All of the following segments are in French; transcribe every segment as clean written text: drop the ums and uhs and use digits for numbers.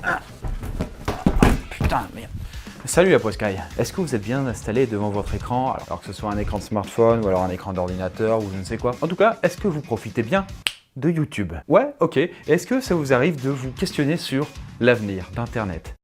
Ah. Putain, merde. Salut la Poscaille. Est-ce que vous êtes bien installé devant votre écran, alors que ce soit un écran de smartphone ou alors un écran d'ordinateur ou je ne sais quoi? En tout cas, est-ce que vous profitez bien de YouTube? Ouais, ok. Est-ce que ça vous arrive de vous questionner sur l'avenir d'Internet?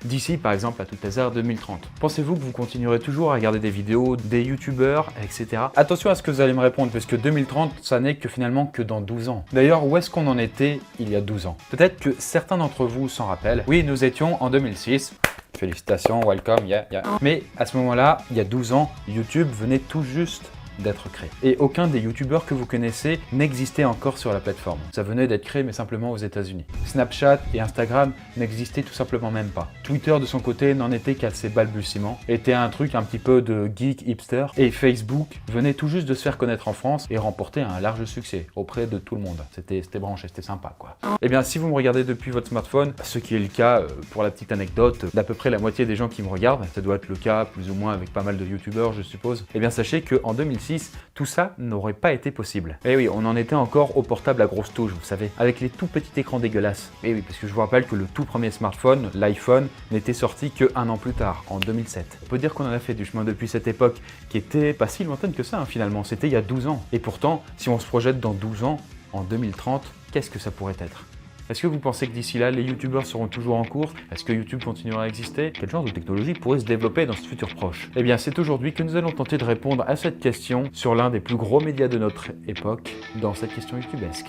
D'ici par exemple à tout hasard 2030, pensez-vous que vous continuerez toujours à regarder des vidéos, des youtubeurs, etc. Attention à ce que vous allez me répondre, parce que 2030, ça n'est que finalement que dans 12 ans. D'ailleurs, où est-ce qu'on en était il y a 12 ans? Peut-être que certains d'entre vous s'en rappellent. Oui, nous étions en 2006. Félicitations, welcome, yeah. Mais à ce moment-là, il y a 12 ans, YouTube venait tout juste d'être créé. Et aucun des youtubeurs que vous connaissez n'existait encore sur la plateforme. Ça venait d'être créé mais simplement aux États-Unis. Snapchat et Instagram n'existaient tout simplement même pas. Twitter de son côté n'en était qu'à ses balbutiements, était un truc un petit peu de geek hipster, et Facebook venait tout juste de se faire connaître en France et remporter un large succès auprès de tout le monde. C'était branché, c'était sympa quoi. Et bien si vous me regardez depuis votre smartphone, ce qui est le cas pour la petite anecdote d'à peu près la moitié des gens qui me regardent, ça doit être le cas plus ou moins avec pas mal de youtubeurs je suppose, et bien sachez qu'en 2006, tout ça n'aurait pas été possible. Et oui, on en était encore au portable à grosse touche, vous savez, avec les tout petits écrans dégueulasses. Et oui, parce que je vous rappelle que le tout premier smartphone, l'iPhone, n'était sorti que un an plus tard, en 2007. On peut dire qu'on en a fait du chemin depuis cette époque, qui était pas si lointaine que ça, finalement, c'était il y a 12 ans. Et pourtant, si on se projette dans 12 ans, en 2030, qu'est-ce que ça pourrait être? Est-ce que vous pensez que d'ici là, les youtubeurs seront toujours en cours? Est-ce que YouTube continuera à exister? Quel genre de technologie pourrait se développer dans ce futur proche? Eh bien, c'est aujourd'hui que nous allons tenter de répondre à cette question sur l'un des plus gros médias de notre époque, dans cette question youtubesque.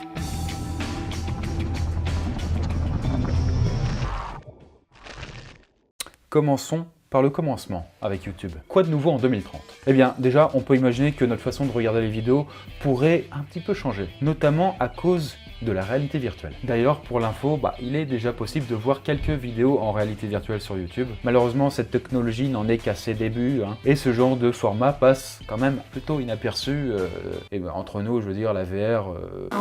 Commençons par le commencement avec YouTube. Quoi de nouveau en 2030? Eh bien, déjà, on peut imaginer que notre façon de regarder les vidéos pourrait un petit peu changer, notamment à cause de la réalité virtuelle. D'ailleurs, pour l'info, il est déjà possible de voir quelques vidéos en réalité virtuelle sur YouTube. Malheureusement, cette technologie n'en est qu'à ses débuts, et ce genre de format passe quand même plutôt inaperçu, entre nous, je veux dire, la VR.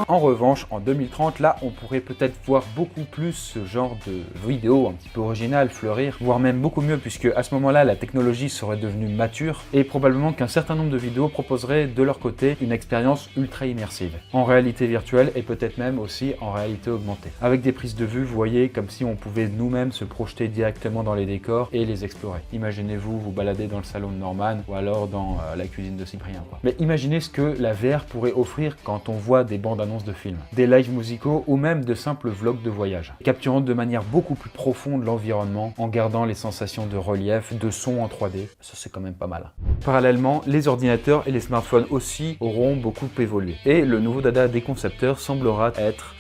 En revanche, en 2030, là, on pourrait peut-être voir beaucoup plus ce genre de vidéos un petit peu originales fleurir, voire même beaucoup mieux, puisque à ce moment-là, la technologie serait devenue mature, et probablement qu'un certain nombre de vidéos proposeraient de leur côté une expérience ultra immersive, en réalité virtuelle et peut-être même aussi en réalité augmentée. Avec des prises de vue, vous voyez, comme si on pouvait nous-mêmes se projeter directement dans les décors et les explorer. Imaginez-vous vous balader dans le salon de Norman ou alors dans la cuisine de Cyprien, quoi. Mais imaginez ce que la VR pourrait offrir quand on voit des bandes annonces de films, des lives musicaux ou même de simples vlogs de voyage, capturant de manière beaucoup plus profonde l'environnement en gardant les sensations de relief, de son en 3D. Ça, c'est quand même pas mal. Parallèlement, les ordinateurs et les smartphones aussi auront beaucoup évolué. Et le nouveau dada des concepteurs semblera être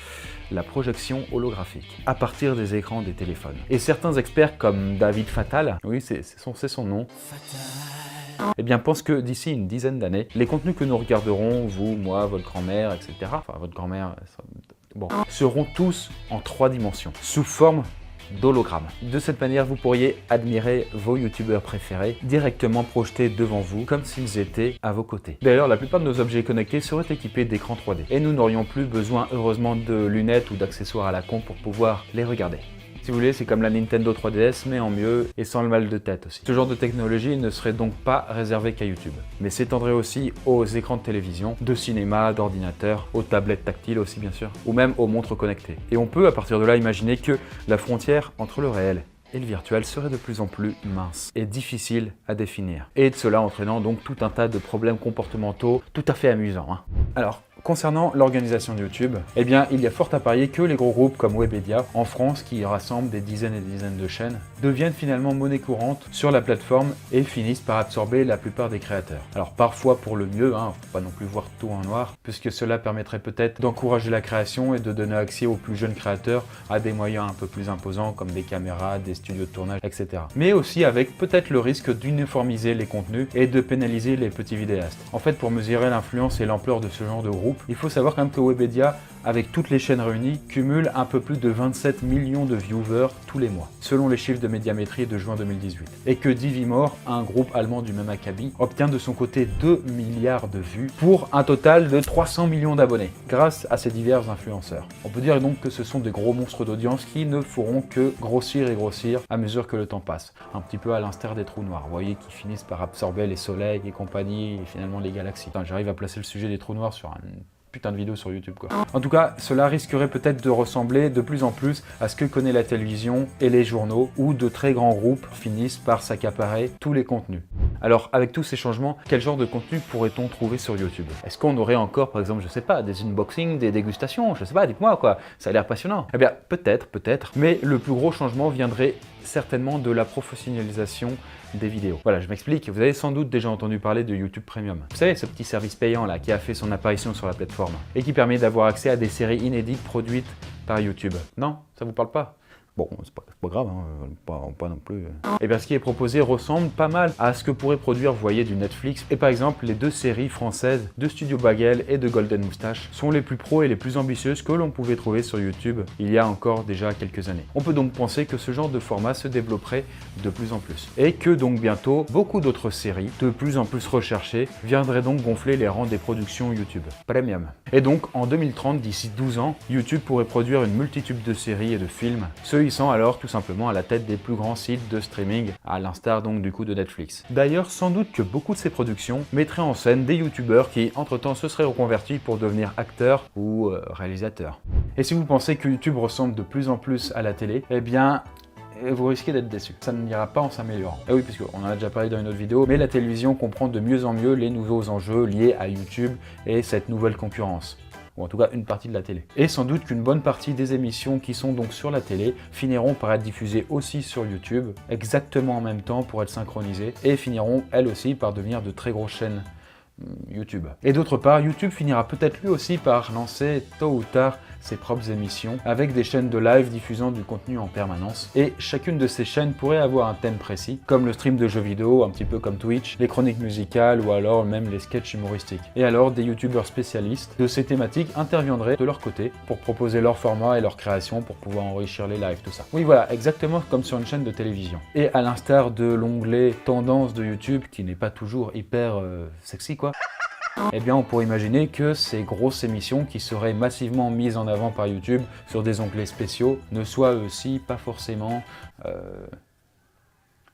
la projection holographique à partir des écrans des téléphones. Et certains experts comme David Fatal, oui c'est son nom, eh bien pensent que d'ici une dizaine d'années, les contenus que nous regarderons, vous, moi, votre grand-mère, etc., enfin votre grand-mère, bon, seront tous en 3 dimensions, sous forme d'hologramme. De cette manière, vous pourriez admirer vos youtubeurs préférés directement projetés devant vous, comme s'ils étaient à vos côtés. D'ailleurs, la plupart de nos objets connectés seraient équipés d'écrans 3D. Et nous n'aurions plus besoin, heureusement, de lunettes ou d'accessoires à la con pour pouvoir les regarder. Si vous voulez, c'est comme la Nintendo 3DS, mais en mieux et sans le mal de tête aussi. Ce genre de technologie ne serait donc pas réservé qu'à YouTube, mais s'étendrait aussi aux écrans de télévision, de cinéma, d'ordinateur, aux tablettes tactiles aussi bien sûr, ou même aux montres connectées. Et on peut à partir de là imaginer que la frontière entre le réel et le virtuel serait de plus en plus mince et difficile à définir. Et de cela entraînant donc tout un tas de problèmes comportementaux tout à fait amusants. Alors, concernant l'organisation de YouTube, eh bien, il y a fort à parier que les gros groupes comme Webedia, en France, qui rassemblent des dizaines et des dizaines de chaînes, deviennent finalement monnaie courante sur la plateforme et finissent par absorber la plupart des créateurs. Alors parfois pour le mieux, faut pas non plus voir tout en noir, puisque cela permettrait peut-être d'encourager la création et de donner accès aux plus jeunes créateurs à des moyens un peu plus imposants comme des caméras, des studios de tournage, etc. Mais aussi avec peut-être le risque d'uniformiser les contenus et de pénaliser les petits vidéastes. En fait, pour mesurer l'influence et l'ampleur de ce genre de groupe, il faut savoir quand même que Webedia, avec toutes les chaînes réunies, cumule un peu plus de 27 millions de viewers tous les mois, selon les chiffres de Médiamétrie de juin 2018. Et que Divimore, un groupe allemand du même acabit, obtient de son côté 2 milliards de vues pour un total de 300 millions d'abonnés, grâce à ces divers influenceurs. On peut dire donc que ce sont des gros monstres d'audience qui ne feront que grossir et grossir à mesure que le temps passe. Un petit peu à l'instar des trous noirs, vous voyez, qui finissent par absorber les soleils et compagnie, et finalement les galaxies. J'arrive à placer le sujet des trous noirs sur un putain de vidéos sur YouTube quoi. En tout cas, cela risquerait peut-être de ressembler de plus en plus à ce que connaît la télévision et les journaux, où de très grands groupes finissent par s'accaparer tous les contenus. Alors, avec tous ces changements, quel genre de contenu pourrait-on trouver sur YouTube? Est-ce qu'on aurait encore, par exemple, je sais pas, des unboxings, des dégustations, je sais pas, dites-moi quoi, ça a l'air passionnant. Eh bien, peut-être, mais le plus gros changement viendrait certainement de la professionnalisation des vidéos. Voilà, je m'explique, vous avez sans doute déjà entendu parler de YouTube Premium. Vous savez, ce petit service payant là qui a fait son apparition sur la plateforme et qui permet d'avoir accès à des séries inédites produites par YouTube. Non, ça vous parle pas? Bon, c'est pas grave, hein, pas non plus. Et bien, ce qui est proposé ressemble pas mal à ce que pourrait produire, vous voyez, du Netflix. Et par exemple, les deux séries françaises de Studio Bagel et de Golden Moustache sont les plus pros et les plus ambitieuses que l'on pouvait trouver sur YouTube il y a encore déjà quelques années. On peut donc penser que ce genre de format se développerait de plus en plus. Et que donc bientôt, beaucoup d'autres séries, de plus en plus recherchées, viendraient donc gonfler les rangs des productions YouTube Premium. Et donc, en 2030, d'ici 12 ans, YouTube pourrait produire une multitude de séries et de films, sont alors tout simplement à la tête des plus grands sites de streaming, à l'instar donc du coup de Netflix. D'ailleurs, sans doute que beaucoup de ces productions mettraient en scène des youtubeurs qui entre-temps se seraient reconvertis pour devenir acteurs ou réalisateurs. Et si vous pensez que YouTube ressemble de plus en plus à la télé, eh bien vous risquez d'être déçu. Ça n'ira pas en s'améliorant. Et oui, puisqu'on en a déjà parlé dans une autre vidéo, mais la télévision comprend de mieux en mieux les nouveaux enjeux liés à YouTube et cette nouvelle concurrence. Ou en tout cas une partie de la télé. Et sans doute qu'une bonne partie des émissions qui sont donc sur la télé finiront par être diffusées aussi sur YouTube, exactement en même temps pour être synchronisées, et finiront elles aussi par devenir de très grosses chaînes YouTube. Et d'autre part, YouTube finira peut-être lui aussi par lancer tôt ou tard ses propres émissions avec des chaînes de live diffusant du contenu en permanence. Et chacune de ces chaînes pourrait avoir un thème précis, comme le stream de jeux vidéo, un petit peu comme Twitch, les chroniques musicales ou alors même les sketchs humoristiques. Et alors des youtubeurs spécialistes de ces thématiques interviendraient de leur côté pour proposer leur format et leur création pour pouvoir enrichir les lives, tout ça. Oui voilà, exactement comme sur une chaîne de télévision. Et à l'instar de l'onglet tendance de YouTube, qui n'est pas toujours hyper sexy quoi, eh bien on pourrait imaginer que ces grosses émissions qui seraient massivement mises en avant par YouTube sur des onglets spéciaux ne soient aussi pas forcément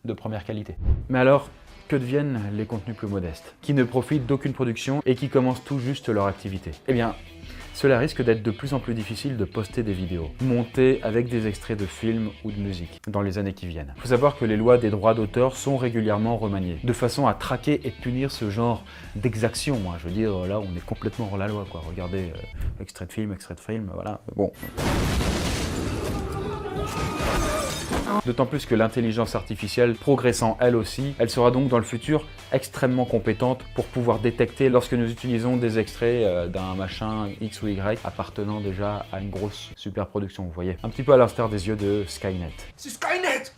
de première qualité. Mais alors, que deviennent les contenus plus modestes, qui ne profitent d'aucune production et qui commencent tout juste leur activité? Eh bien, cela risque d'être de plus en plus difficile de poster des vidéos, montées avec des extraits de films ou de musique, dans les années qui viennent. Il faut savoir que les lois des droits d'auteur sont régulièrement remaniées, de façon à traquer et punir ce genre d'exaction. Je veux dire, là, on est complètement hors la loi, quoi. Regardez, extrait de film, voilà, bon. D'autant plus que l'intelligence artificielle progressant elle aussi, elle sera donc dans le futur extrêmement compétente pour pouvoir détecter lorsque nous utilisons des extraits d'un machin X ou Y appartenant déjà à une grosse superproduction, vous voyez. Un petit peu à l'instar des yeux de Skynet. C'est Skynet!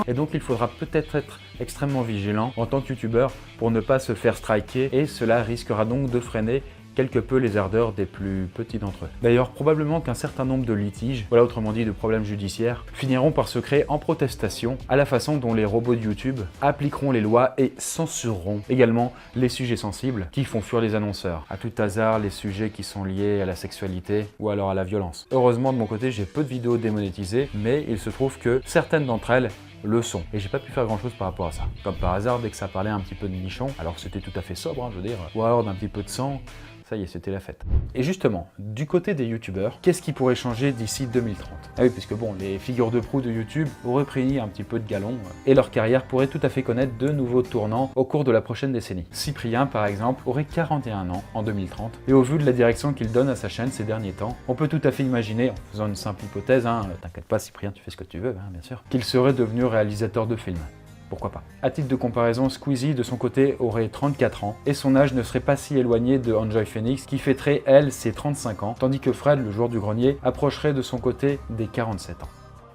Et donc il faudra peut-être être extrêmement vigilant en tant que youtubeur pour ne pas se faire striker et cela risquera donc de freiner quelque peu les ardeurs des plus petits d'entre eux. D'ailleurs, probablement qu'un certain nombre de litiges, voilà autrement dit de problèmes judiciaires, finiront par se créer en protestation à la façon dont les robots de YouTube appliqueront les lois et censureront également les sujets sensibles qui font fuir les annonceurs. À tout hasard, les sujets qui sont liés à la sexualité ou alors à la violence. Heureusement de mon côté, j'ai peu de vidéos démonétisées, mais il se trouve que certaines d'entre elles le son. Et j'ai pas pu faire grand chose par rapport à ça. Comme par hasard, dès que ça parlait un petit peu de nichon, alors que c'était tout à fait sobre, je veux dire, ou alors d'un petit peu de sang, ça y est, c'était la fête. Et justement, du côté des youtubeurs, qu'est-ce qui pourrait changer d'ici 2030? Ah oui, puisque bon, les figures de proue de YouTube auraient pris un petit peu de galon et leur carrière pourrait tout à fait connaître de nouveaux tournants au cours de la prochaine décennie. Cyprien, par exemple, aurait 41 ans en 2030 et au vu de la direction qu'il donne à sa chaîne ces derniers temps, on peut tout à fait imaginer, en faisant une simple hypothèse, t'inquiète pas Cyprien, tu fais ce que tu veux, bien sûr, qu'il serait devenu réalisateur de films. Pourquoi pas. À titre de comparaison, Squeezie, de son côté, aurait 34 ans, et son âge ne serait pas si éloigné de Enjoy Phoenix, qui fêterait, elle, ses 35 ans, tandis que Fred, le joueur du grenier, approcherait de son côté des 47 ans.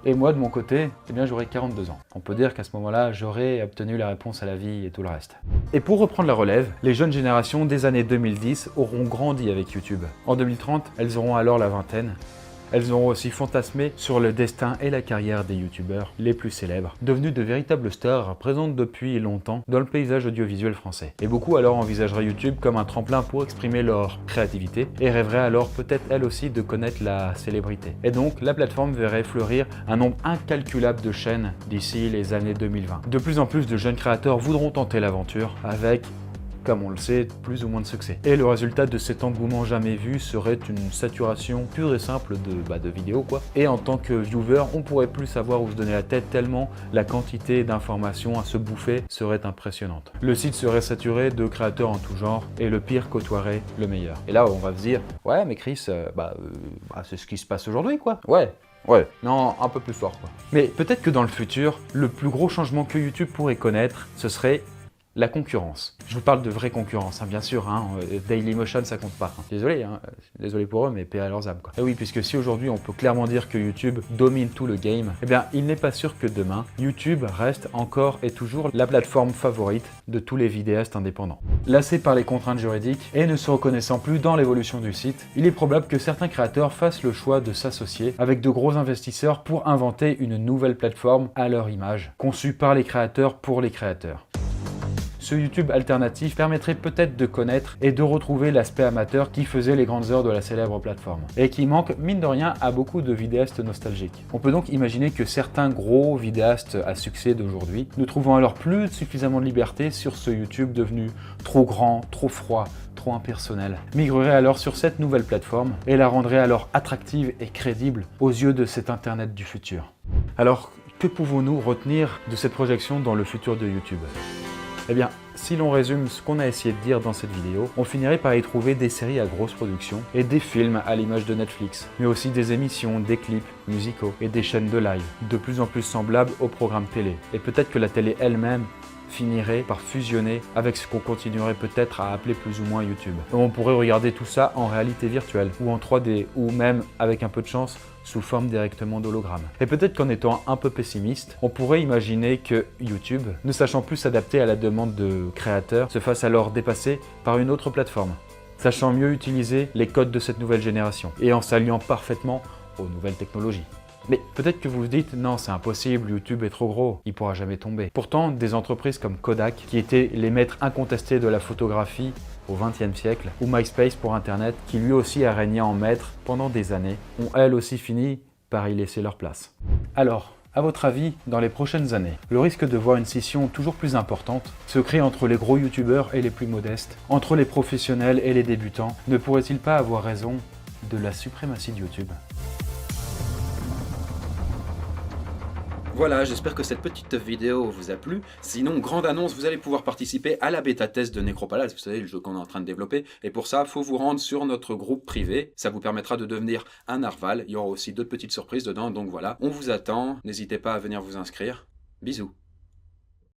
Et moi, de mon côté, eh bien, j'aurais 42 ans. On peut dire qu'à ce moment-là, j'aurais obtenu la réponse à la vie et tout le reste. Et pour reprendre la relève, les jeunes générations des années 2010 auront grandi avec YouTube. En 2030, elles auront alors la vingtaine. Elles auront aussi fantasmé sur le destin et la carrière des youtubeurs les plus célèbres, devenus de véritables stars présentes depuis longtemps dans le paysage audiovisuel français. Et beaucoup alors envisageraient YouTube comme un tremplin pour exprimer leur créativité et rêveraient alors peut-être elles aussi de connaître la célébrité. Et donc la plateforme verrait fleurir un nombre incalculable de chaînes d'ici les années 2020. De plus en plus de jeunes créateurs voudront tenter l'aventure avec comme on le sait, plus ou moins de succès. Et le résultat de cet engouement jamais vu serait une saturation pure et simple de vidéos quoi. Et en tant que viewer, on pourrait plus savoir où se donner la tête tellement la quantité d'informations à se bouffer serait impressionnante. Le site serait saturé de créateurs en tout genre et le pire côtoierait le meilleur. Et là on va se dire, ouais mais Chris, c'est ce qui se passe aujourd'hui quoi. Ouais, non, un peu plus fort quoi. Mais peut-être que dans le futur, le plus gros changement que YouTube pourrait connaître, ce serait la concurrence. Je vous parle de vraie concurrence, hein, bien sûr, Dailymotion ça compte pas. Désolé pour eux, mais paix à leurs âmes quoi. Et oui, puisque si aujourd'hui on peut clairement dire que YouTube domine tout le game, eh bien il n'est pas sûr que demain, YouTube reste encore et toujours la plateforme favorite de tous les vidéastes indépendants. Lassés par les contraintes juridiques et ne se reconnaissant plus dans l'évolution du site, il est probable que certains créateurs fassent le choix de s'associer avec de gros investisseurs pour inventer une nouvelle plateforme à leur image, conçue par les créateurs pour les créateurs. Ce YouTube alternatif permettrait peut-être de connaître et de retrouver l'aspect amateur qui faisait les grandes heures de la célèbre plateforme et qui manque, mine de rien, à beaucoup de vidéastes nostalgiques. On peut donc imaginer que certains gros vidéastes à succès d'aujourd'hui, ne trouvant alors plus suffisamment de liberté sur ce YouTube devenu trop grand, trop froid, trop impersonnel, migreraient alors sur cette nouvelle plateforme et la rendraient alors attractive et crédible aux yeux de cet Internet du futur. Alors, que pouvons-nous retenir de cette projection dans le futur de YouTube ? Eh bien, si l'on résume ce qu'on a essayé de dire dans cette vidéo, on finirait par y trouver des séries à grosse production et des films à l'image de Netflix, mais aussi des émissions, des clips musicaux et des chaînes de live, de plus en plus semblables aux programmes télé. Et peut-être que la télé elle-même finirait par fusionner avec ce qu'on continuerait peut-être à appeler plus ou moins YouTube. Et on pourrait regarder tout ça en réalité virtuelle, ou en 3D, ou même, avec un peu de chance, sous forme directement d'hologramme. Et peut-être qu'en étant un peu pessimiste, on pourrait imaginer que YouTube, ne sachant plus s'adapter à la demande de créateurs, se fasse alors dépasser par une autre plateforme, sachant mieux utiliser les codes de cette nouvelle génération, et en s'alliant parfaitement aux nouvelles technologies. Mais peut-être que vous vous dites, non c'est impossible, YouTube est trop gros, il pourra jamais tomber. Pourtant, des entreprises comme Kodak, qui étaient les maîtres incontestés de la photographie au XXe siècle, ou MySpace pour Internet, qui lui aussi a régné en maître pendant des années, ont elles aussi fini par y laisser leur place. Alors, à votre avis, dans les prochaines années, le risque de voir une scission toujours plus importante se créer entre les gros youtubeurs et les plus modestes, entre les professionnels et les débutants, ne pourrait-il pas avoir raison de la suprématie de YouTube ? Voilà, j'espère que cette petite vidéo vous a plu. Sinon, grande annonce, vous allez pouvoir participer à la bêta test de Necropalace, vous savez, le jeu qu'on est en train de développer. Et pour ça, il faut vous rendre sur notre groupe privé. Ça vous permettra de devenir un narval. Il y aura aussi d'autres petites surprises dedans. Donc voilà, on vous attend. N'hésitez pas à venir vous inscrire. Bisous.